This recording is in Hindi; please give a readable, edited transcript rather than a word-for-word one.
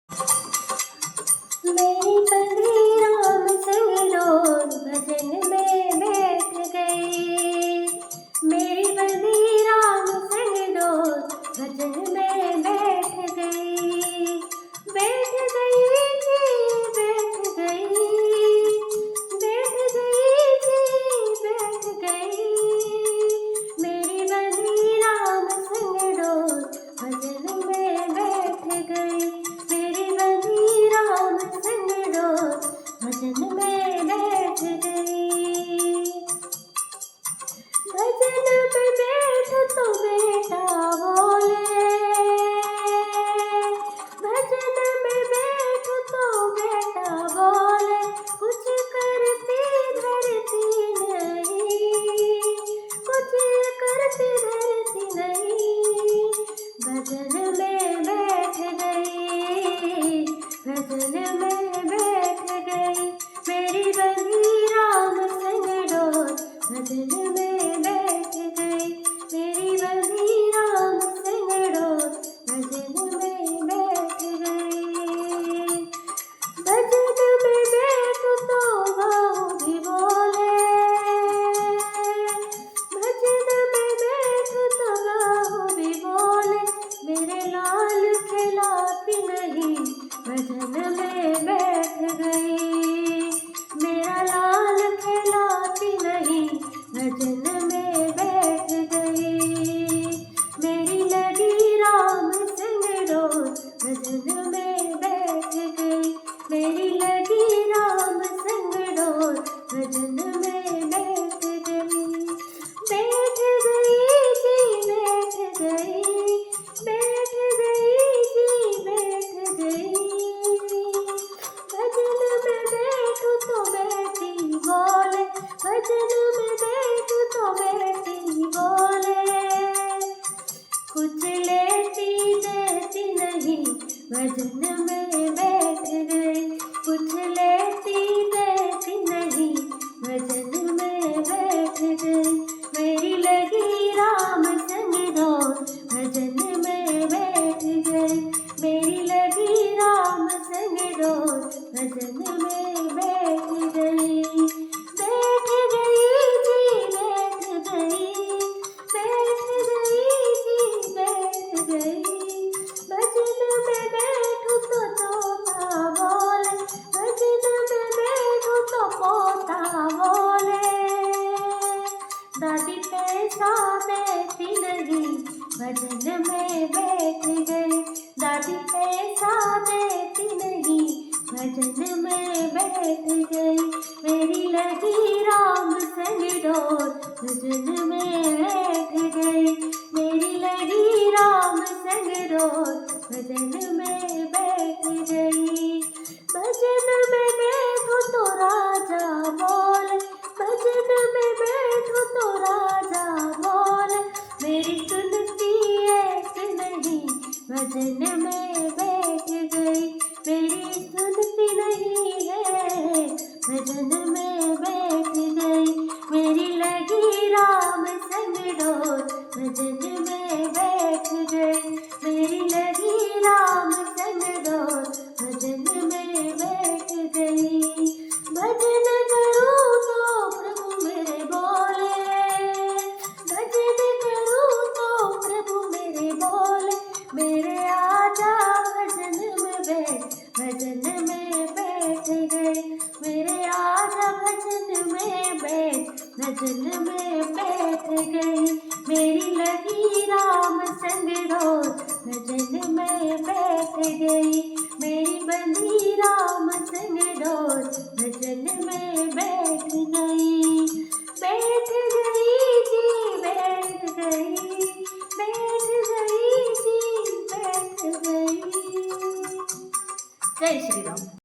मेरी बंदी राम संग डोर भजन में बैठ गई। मेरी बंदी राम संग डोर भजन में बैठ गई। बैठ गई जी बैठ गई, बैठ गई जी बैठ गई। मेरी बंदी राम संग डोर भजन में बैठ गई। मेरी बंदी राम संग डोर भजन में बैठ गई। भजन में बैठ तो बेटा बोले, भजन में बैठ तो बेटा बोले। कुछ करती धरती नहीं, कुछ करती धरती नहीं। भजन में बैठ गई, भजन में बैठ गई। मेरी बंदी राम संग डोर भजन में बैठ गई। मेरी बंदी राम संग डोर भजन में बैठ गई। भजन में बैठ तो गौ भी बोले, भजन में बैठ तो गौ भी बोले। मेरे लाल खिलाती नहीं भजन में बैठ गई। मेरा लाल खिलाती नहीं भजन में बैठ गई। मेरी लगी राम संग डोर भजन में बैठ गई। मेरी लगी राम संग डोर भजन में बैठ गई। बैठ गई जी बैठ गई, बैठ गई जी बैठ गई। भजन में बैठू तो बेटी बोले, भजन में बैठू तो बेटी बोले। कुछ लेती देती नहीं भजन में बैठ गई। कुछ लेती देती नहीं भजन में बैठ गई। मेरी लगी राम संग डोर भजन में बैठ गई। मेरी लगी राम संग डोर भजन में बैठ गई। बैठ गई जी बैठ गई, बैठ गई जी बैठ गई। भजन में बैठू तो तोता बोले, भजन में बैठू तो पोता बोले। दादी पैसा देती नहीं भजन में बैठ गई। दादी पैसा देती नहीं भजन में बैठ गई। मेरी लगी राम संग डोर भजन में बैठ गई। मेरी लगी राम संग डोर भजन में बैठ गई। भजन में बैठो तो राजा बोले, भजन में बैठो तो राजा बोले। मेरी सुनती एक नहीं भजन में बैठ गई। मेरी सुनती नहीं है भजन में बैठ गई। मेरी लगी राम संग डोर भजन में बैठ गई। मेरी लगी राम संग डोर भजन में बैठ गई। भजन करूँ तो प्रभु मेरे बोले, भजन करूँ तो प्रभु मेरे बोले। मेरे आजा भजन में बैठ, भजन में बैठ गए। मेरे आजा भजन में बैठ, भजन में बैठ गई। मेरी लगी राम संग डोर भजन में बैठ गई। मेरी बंदी राम संग डोर भजन में बैठ गई। बैठ गई जी बैठ गई, बैठ गई जी बैठ गई। जय श्री